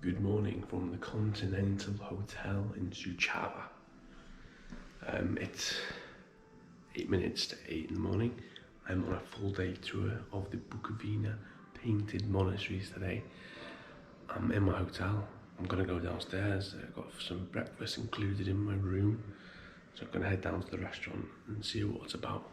Good morning from the Continental Hotel in Suceava. It's 8 minutes to 8 in the morning. I'm on a full day tour of the Bucovina painted monasteries today. I'm in my hotel. I'm gonna go downstairs. I've got some breakfast included in my room. So I'm gonna head down to the restaurant and see what it's about.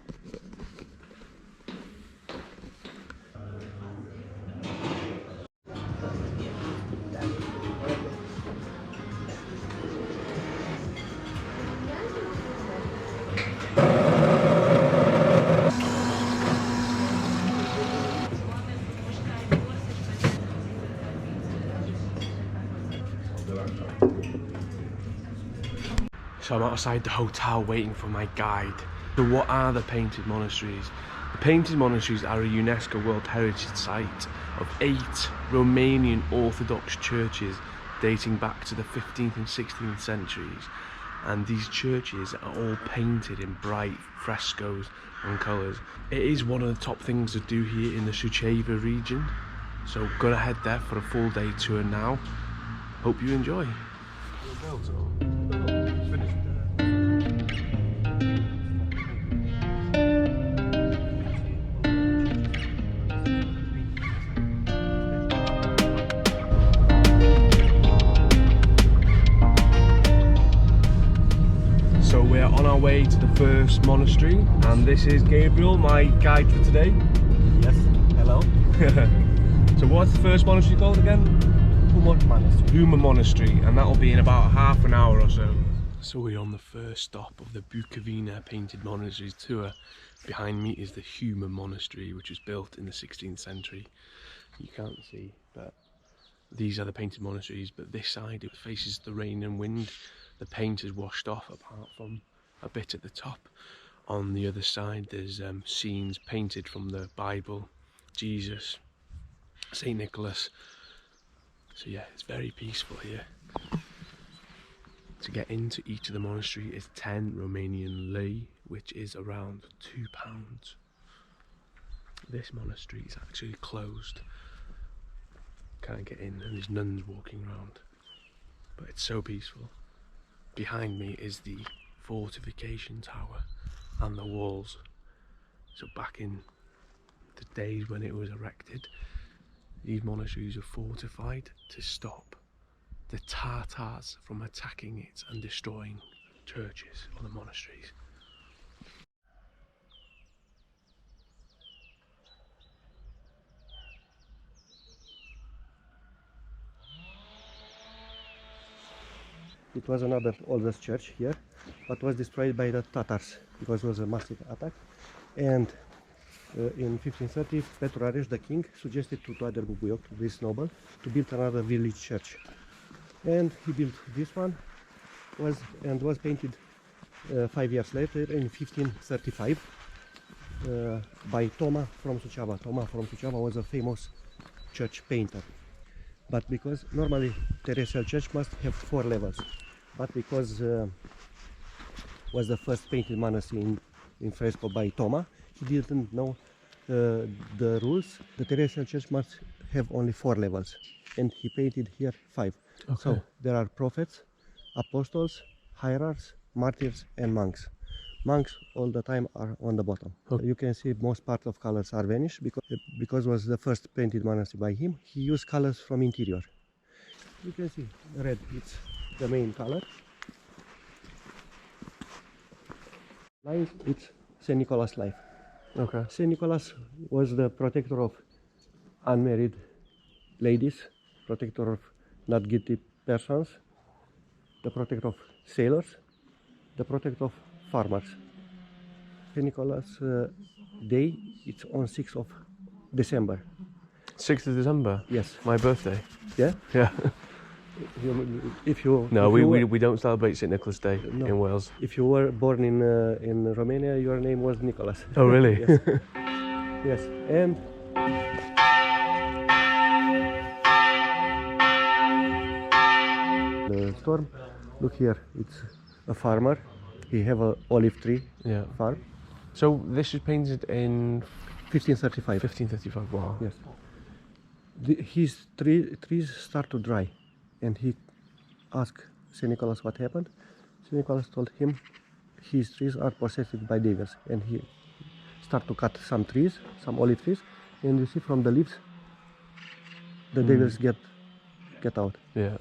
So I'm outside the hotel waiting for my guide. So what are the painted monasteries? The painted monasteries are a UNESCO World Heritage Site of 8 Romanian Orthodox churches dating back to the 15th and 16th centuries. And these churches are all painted in bright frescoes and colours. It is one of the top things to do here in the Suceava region. So gonna head there for a full day tour now. Hope you enjoy. So we're on our way to the first monastery, and this is Gabriel, my guide for today. Yes, hello. So what's the first monastery called again? Humor Monastery. Humor Monastery, and that'll be in about half an hour or so. So we're on the first stop of the Bucovina painted monasteries tour. Behind me is the Humor Monastery, which was built in the 16th century. You can't see, but these are the painted monasteries, but this side it faces the rain and wind. The paint is washed off apart from a bit at the top. On the other side there's scenes painted from the Bible, Jesus, Saint Nicholas. So yeah, it's very peaceful here. To get into each of the monastery is 10 Romanian lei, which is around £2. This monastery is actually closed. Can't get in, and there's nuns walking around. But it's so peaceful. Behind me is the fortification tower and the walls. So back in the days when it was erected, these monasteries were fortified to stop the Tartars from attacking it and destroying churches or the monasteries. It was another oldest church here, but was destroyed by the Tatars because it was a massive attack. And in 1530, Petru, the king, suggested to Toader Bubuioc, this noble, to build another village church. And he built this one, was painted 5 years later in 1535 by Toma from Suceava. Toma from Suceava was a famous church painter. But because normally terrestrial church must have 4 levels, but because was the first painted monastery in fresco by Toma, he didn't know the rules. The terrestrial church must have only 4 levels, and he painted here 5. Okay. So there are prophets, apostles, hierarchs, martyrs, and monks. Monks all the time are on the bottom. Okay. You can see most part of colors are vanished because was the first painted monastery by him. He used colors from interior. You can see red, it's the main color. Lines, it's Saint Nicholas' life. Okay. Saint Nicholas was the protector of unmarried ladies, protector of not guilty persons, the protector of sailors, the protector of farmers. Saint Nicholas' day, it's on 6th of December. 6th of December? Yes. My birthday? Yeah? Yeah. We don't celebrate St. Nicholas' Day in Wales. If you were born in Romania, your name was Nicholas. Oh really? Yes. Yes. And the storm, look here, it's a farmer. He have a olive tree farm. So this was painted in 1535. 1535, wow. Yes. His trees start to dry. and he asked St. Nicholas what happened. St. Nicholas told him his trees are possessed by devils, and he start to cut some trees, some olive trees, and you see from the leaves the devils get out. Yeah.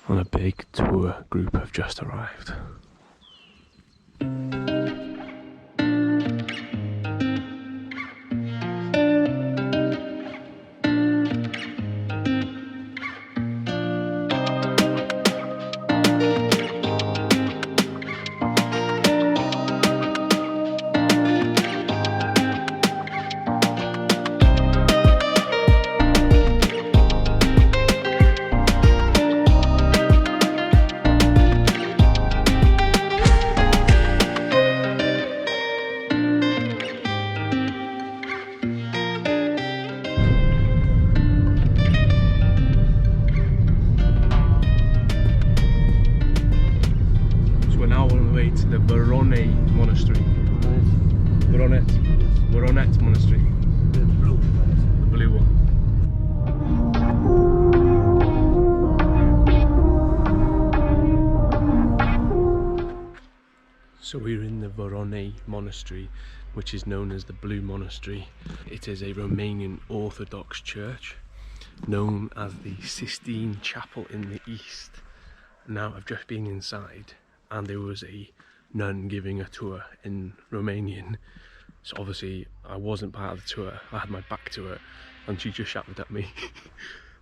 And a big tour group have just arrived. To the Voronet Monastery. Voronet Monastery. The blue. The blue one. So we're in the Voronet Monastery, which is known as the Blue Monastery. It is a Romanian Orthodox church, known as the Sistine Chapel in the East. Now I've just been inside, and there was a nun giving a tour in Romanian, so obviously I wasn't part of the tour. I had my back to it, and she just shouted at me.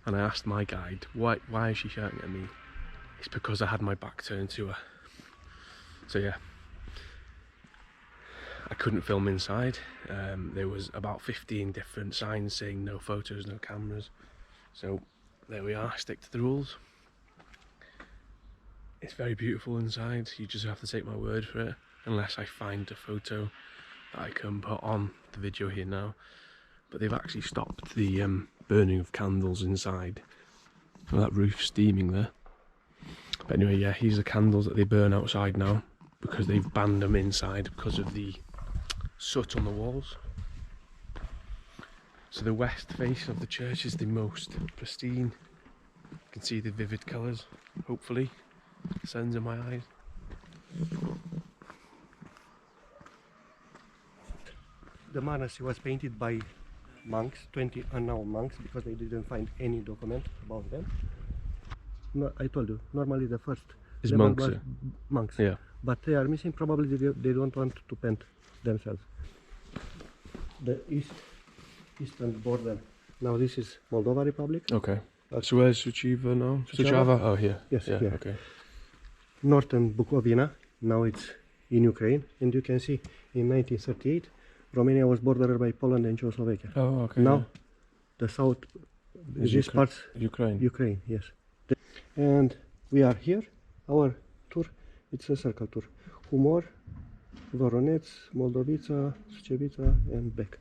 And I asked my guide, why is she shouting at me? It's because I had my back turned to her. So yeah, I couldn't film inside. There was about 15 different signs saying no photos, no cameras. So there we are, stick to the rules. It's very beautiful inside, you just have to take my word for it, unless I find a photo that I can put on the video here now. But they've actually stopped the burning of candles inside. Oh, that roof's steaming there. But anyway, yeah, here's the candles that they burn outside now, because they've banned them inside because of the soot on the walls. So the west face of the church is the most pristine. You can see the vivid colours, hopefully. Sun's in my eyes. The monastery was painted by monks, 20 unknown monks, because they didn't find any document about them. No, I told you, normally the first Is level monks, was yeah. monks, Yeah. but they are missing. Probably they don't want to paint themselves. The eastern border. Now this is Moldova Republic. Okay. So where's Suceava now? Suceava? Oh, here. Yes, yeah, here. Okay. Northern Bucovina, now it's in Ukraine, and you can see in 1938 Romania was bordered by Poland and Czechoslovakia. Oh, okay. Now yeah. the south, Is this part's Ukraine. yes. And we are here, our tour, it's a circle tour. Humor, Voronet, Moldovita, Sucevita and back.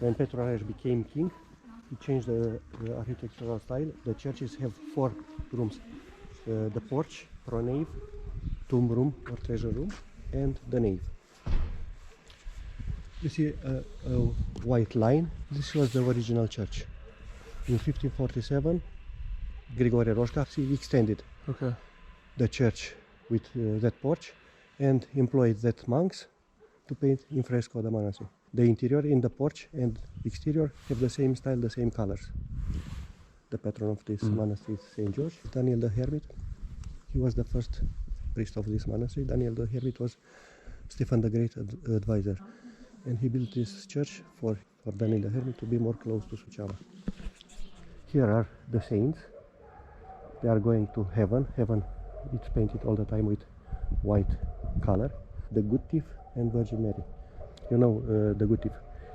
When Petru became king, he changed the architectural style. The churches have 4 rooms. The porch, pronave, tomb room or treasure room, and the nave. You see a white line. This was the original church. In 1547, Grigore Roșca extended the church with that porch and employed that monks to paint in fresco the monastery. The interior in the porch and exterior have the same style, the same colors. The patron of this monastery is Saint George. Daniel the Hermit, he was the first priest of this monastery. Daniel the Hermit was Stefan the Great advisor, and he built this church for Daniel the Hermit to be more close to Suceava. Here are the saints. They are going to heaven. Heaven, it's painted all the time with white color. The good thief and Virgin Mary. You know the good thief.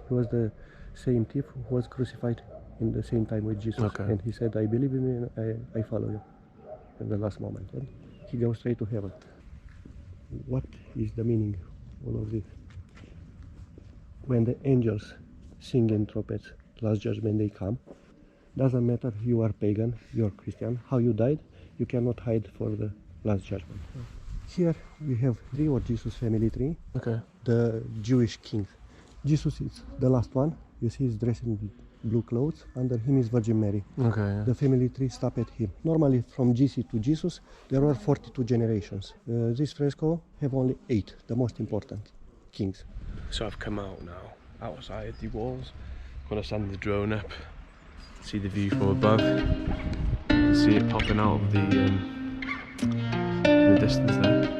He was the same thief who was crucified in the same time with Jesus. And he said, I believe in you and I follow you at the last moment. And he goes straight to heaven. What is the meaning of all of this? When the angels sing in trumpets, last judgment they come, doesn't matter you are pagan, you are Christian, how you died, you cannot hide for the last judgment. Here we have three, or Jesus family tree, the Jewish kings. Jesus is the last one, You see he's dressed in blue clothes. Under him is Virgin Mary. Okay. Yeah. The family tree stopped at him. Normally from GC to Jesus there were 42 generations. This fresco have only 8, the most important kings. So I've come out now, outside the walls. I'm gonna send the drone up, see the view from above, see it popping out of the distance there.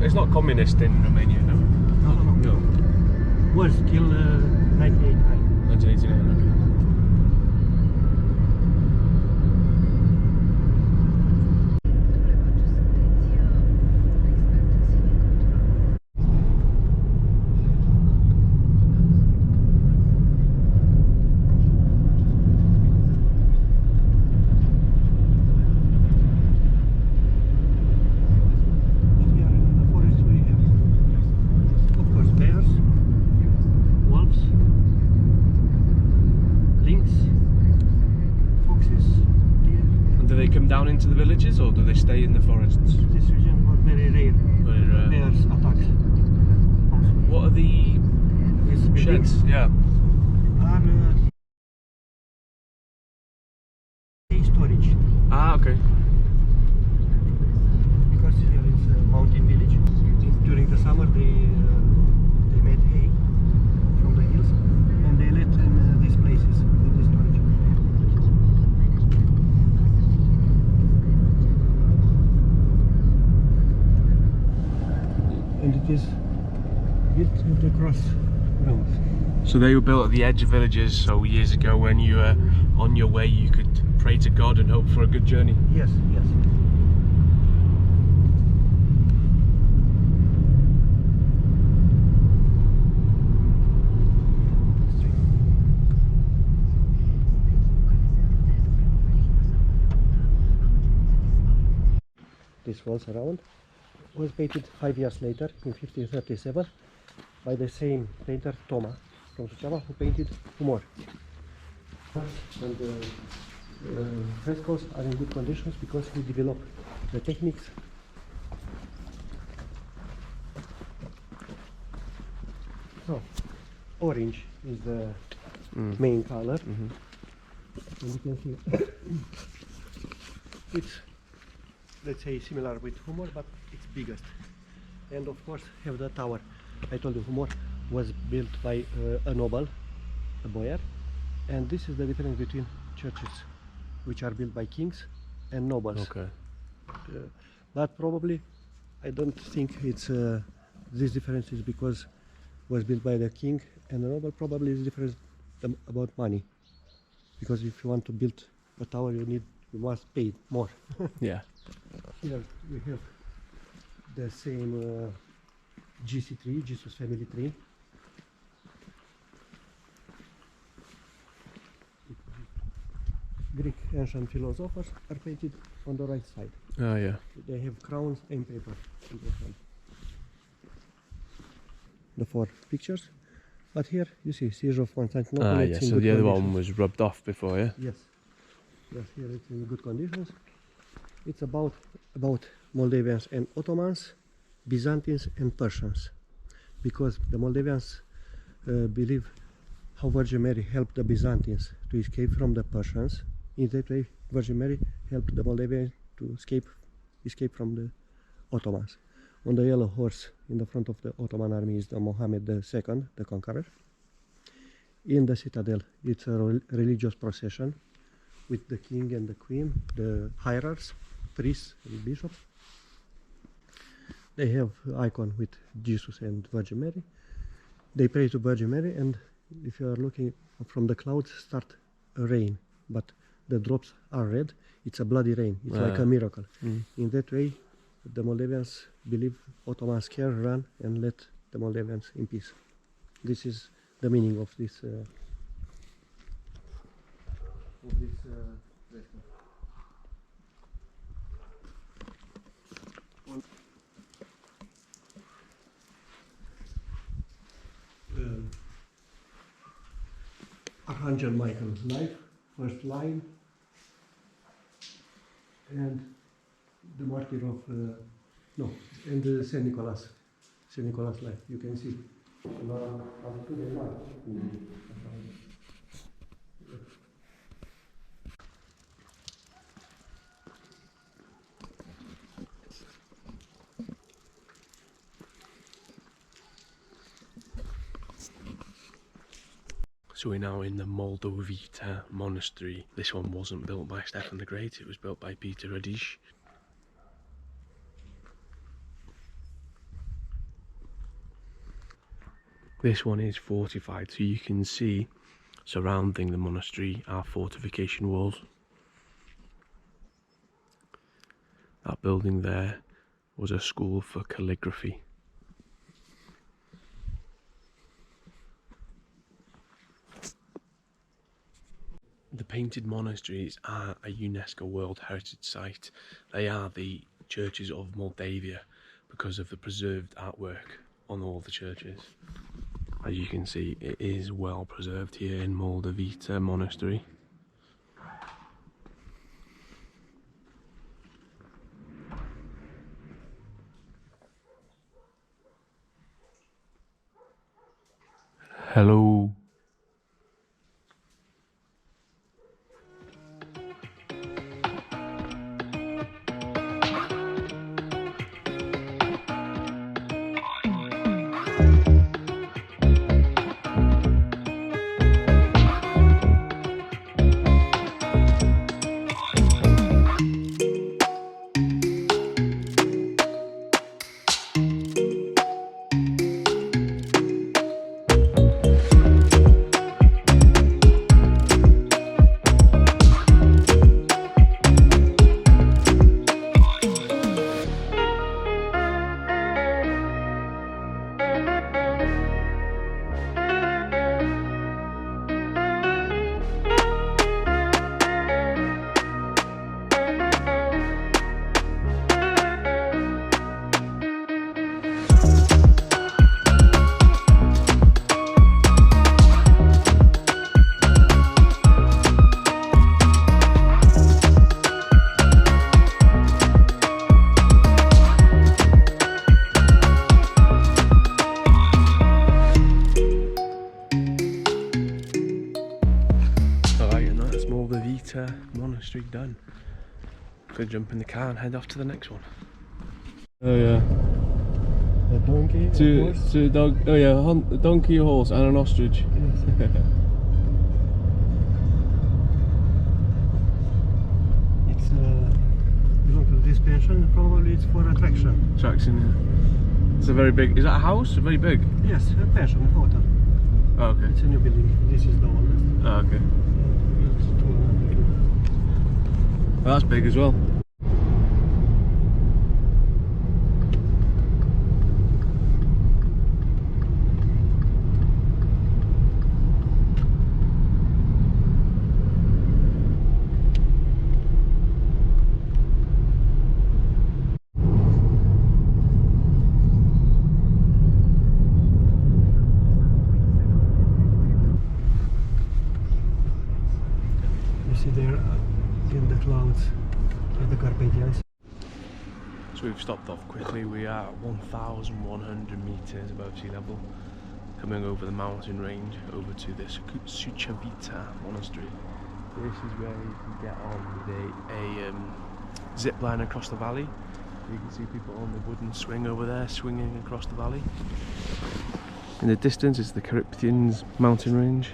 It's not communist in Romania, no? No. Was till 1989. 1989, okay. Down into the villages, or do they stay in the forests? This region was very rare. Very rare. Bears attacks. What are the sheds? Yeah. Are storage. Ah, okay. Because here it's a mountain village. During the summer they made hay from the hills and they let in these places in this storage. And it is built with the cross grounds. So they were built at the edge of villages, so years ago when you were on your way you could pray to God and hope for a good journey? Yes, yes. This walls around was painted 5 years later in 1537 by the same painter Toma from Suceava, who painted Humor. And the frescoes are in good conditions because he developed the techniques. So, orange is the main color. And you can see it's, let's say, similar with Humor, but it's biggest. And of course have the tower. I told you Humor was built by a noble, a boyar, and this is the difference between churches which are built by kings and nobles. Okay. But probably I don't think it's this difference is because was built by the king and the noble. Probably is different about money, because if you want to build a tower you must pay more. Yeah. Here we have the same GC tree, Jesus family tree. Greek ancient philosophers are painted on the right side. Oh yeah. They have crowns and paper in their hand. The 4 pictures. But here you see siege of Constantinople. Ah yeah, so the other one was rubbed off before, yeah? Yes. Yes, here it's in good conditions. It's about Moldavians and Ottomans, Byzantines and Persians. Because the Moldavians believe how Virgin Mary helped the Byzantines to escape from the Persians. In that way, Virgin Mary helped the Moldavians to escape from the Ottomans. On the yellow horse in the front of the Ottoman army is the Mohammed II, the conqueror. In the citadel, it's a religious procession with the king and the queen, the hierarchs, priests and bishops. They have icon with Jesus and Virgin Mary. They pray to Virgin Mary, and if you are looking from the clouds, start a rain, but the drops are red. It's a bloody rain. It's like a miracle. In that way, the Moldavians believe Ottomans can run and let the Moldavians in peace. This is the meaning of this fresco. Archangel Michael life, first line, and the martyr of and the Saint Nicholas life. You can see. So we're now in the Moldovita Monastery. This one wasn't built by Stefan the Great, it was built by Petru. This one is fortified, so you can see surrounding the monastery are fortification walls. That building there was a school for calligraphy. The painted monasteries are a UNESCO World Heritage Site. They are the churches of Moldavia because of the preserved artwork on all the churches. As you can see, it is well preserved here in Moldovita Monastery. Hello. Monastery done. Could jump in the car and head off to the next one. Oh yeah. A donkey, a horse. To a dog. Oh yeah, a donkey, a horse, and an ostrich. Yes. It's belong to this pension. Probably it's for attraction. Attraction. Yeah. It's a very big. Is that a house? Very big. Yes, a pension, a hotel. Oh, okay. It's a new building. This is the oldest. Oh, okay. Well, that's big as well. You see there in the clouds the Carpathians. So we've stopped off quickly. We are at 1,100 meters above sea level, coming over the mountain range over to the Sucevita Monastery. This is where you can get on with a zip line across the valley. You can see people on the wooden swing over there, swinging across the valley. In the distance is the Carpathians mountain range.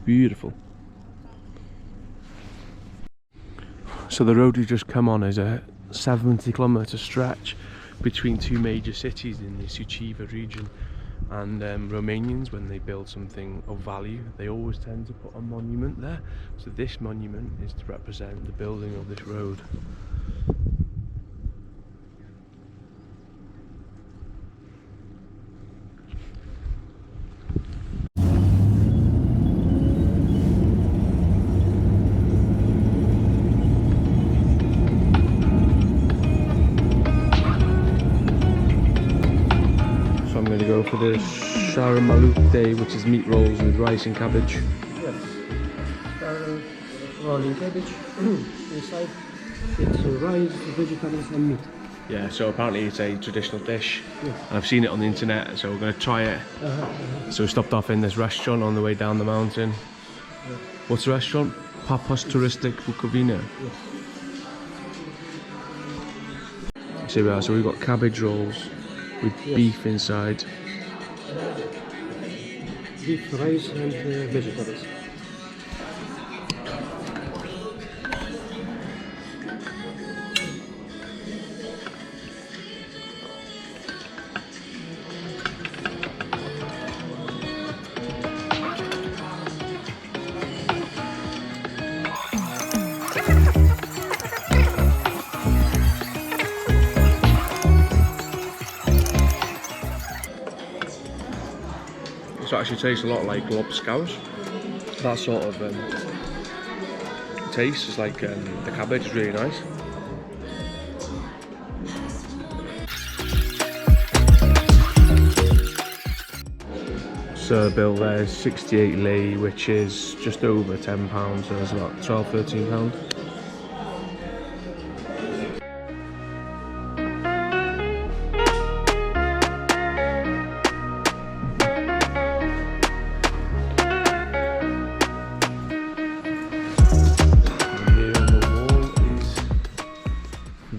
Beautiful. So the road we just come on is a 70-kilometre stretch between two major cities in the Suceava region, and Romanians, when they build something of value, they always tend to put a monument there. So this monument is to represent the building of this road. For the sharamalute, which is meat rolls with rice and cabbage. Yes, rolling cabbage. Inside it's rice, vegetables and meat. Yeah, so apparently it's a traditional dish. Yes. I've seen it on the internet, so we're going to try it. So we stopped off in this restaurant on the way down the mountain. Yes. What's the restaurant? Papa's Touristic Bucovina. Yes. So, so we've got cabbage rolls with beef inside. Beef, rice and vegetables. It actually tastes a lot like lobscouse. That sort of taste is like the cabbage is really nice. So the bill there is 68 lei, which is just over £10, so it's about £12–13.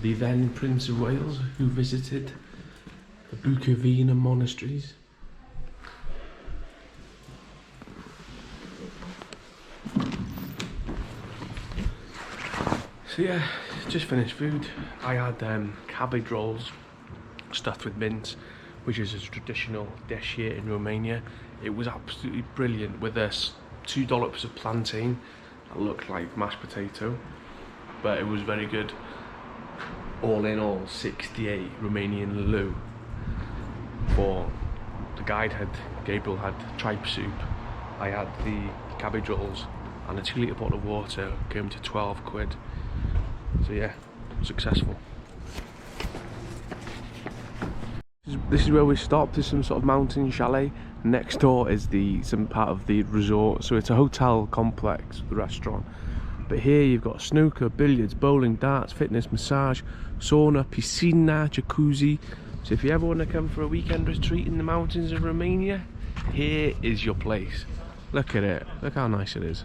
The then Prince of Wales, who visited the Bucovina monasteries. So yeah, just finished food. I had cabbage rolls stuffed with mint, which is a traditional dish here in Romania. It was absolutely brilliant, with this 2 dollops of plantain that looked like mashed potato, but it was very good. All in all, 68 Romanian leu. For the guide Gabriel had tripe soup. I had the cabbage rolls and a 2-litre bottle of water, came to 12 quid. So yeah, successful. This is where we stopped. There's some sort of mountain chalet. Next door is some part of the resort, so it's a hotel complex, the restaurant. But here you've got snooker, billiards, bowling, darts, fitness, massage, sauna, piscina, jacuzzi. So if you ever want to come for a weekend retreat in the mountains of Romania, here is your place. Look at it, look how nice it is.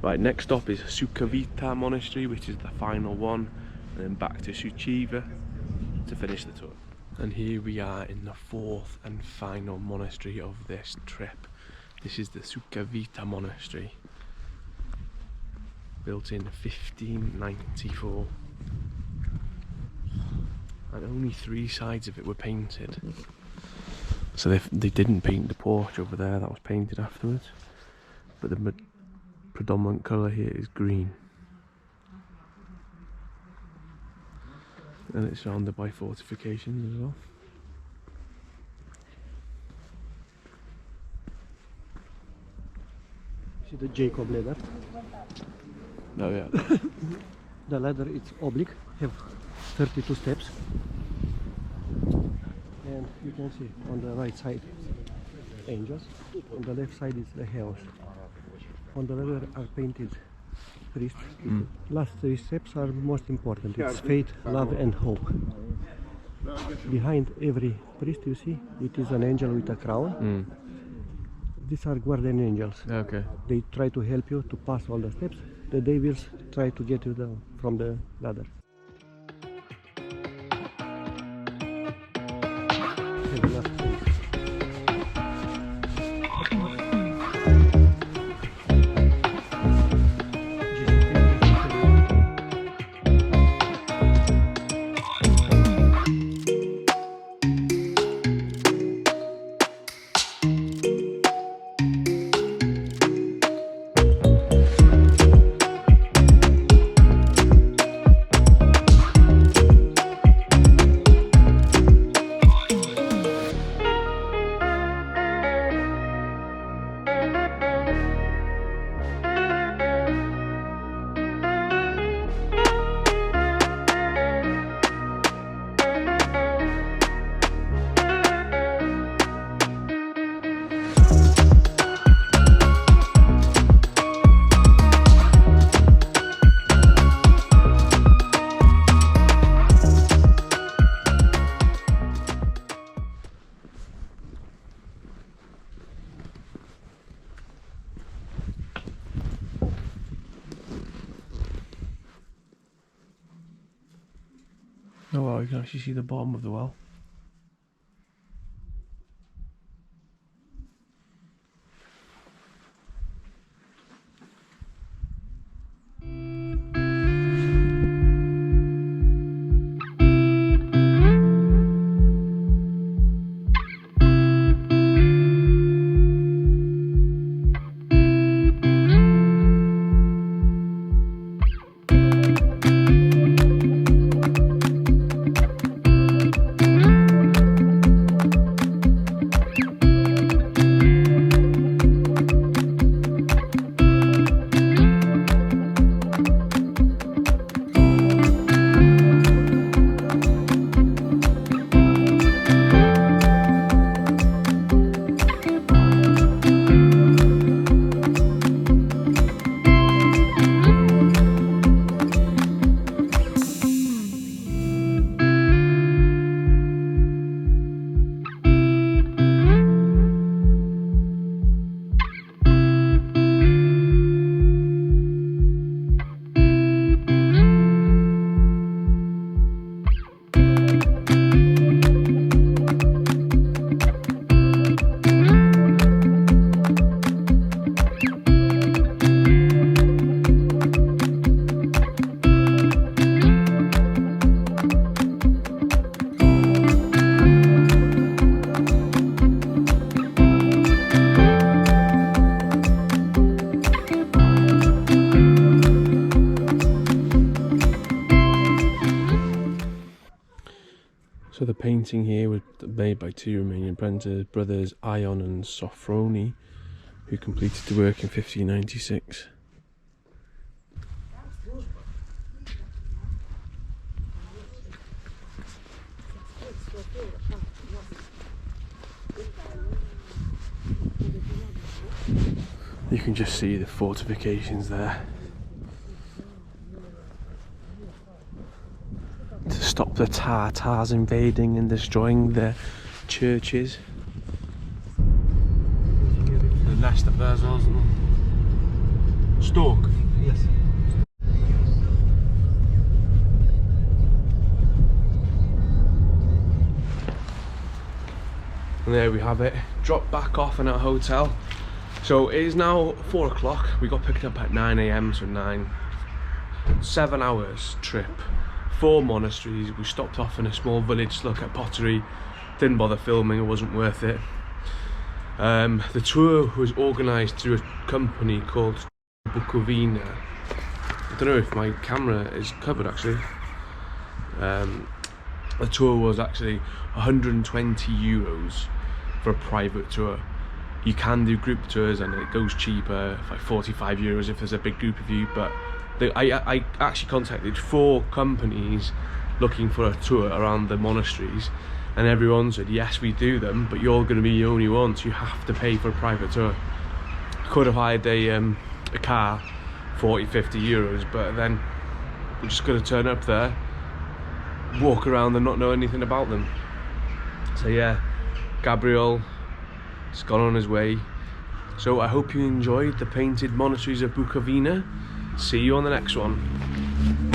Right, next stop is Sucevita Monastery, which is the final one, and then back to Suceava to finish the tour. And here we are in the 4th and final monastery of this trip. This is the Sucevita Monastery, built in 1594, and only 3 sides of it were painted. So they didn't paint the porch over there, that was painted afterwards, but the predominant colour here is green, and it's surrounded by fortifications as well. See the Jacob ladder? Oh yeah. The ladder is oblique, have 32 steps, and you can see on the right side angels, on the left side is the house. On the ladder are painted priests. Last 3 steps are most important. It's faith, love and hope. Behind every priest, you see, it is an angel with a crown. These are guardian angels. Okay. They try to help you to pass all the steps. The devils try to get you down from the ladder. Have a last thing. Oh wow, you can actually see the bottom of the well. So the painting here was made by two Romanian brothers, Ion and Sofroni, who completed the work in 1596. You can just see the fortifications there to stop the Tartars invading and destroying the churches. The last of those, wasn't it? Stalk. Yes. And there we have it. Dropped back off in our hotel. So it is now 4 o'clock. We got picked up at 9 AM, so 7 hours trip. 4 monasteries. We stopped off in a small village to look at pottery. Didn't bother filming, it wasn't worth it. The tour was organised through a company called Bucovina. I don't know if my camera is covered actually. The tour was actually 120 euros for a private tour. You can do group tours and it goes cheaper, like 45 euros if there's a big group of you, but I actually contacted 4 companies looking for a tour around the monasteries, and everyone said yes, we do them, but you're going to be the only ones, you have to pay for a private tour. I could have hired a car, 40-50 euros, but then we're just going to turn up there, walk around and not know anything about them. So yeah, Gabriel has gone on his way. So I hope you enjoyed the painted monasteries of Bucovina. See you on the next one.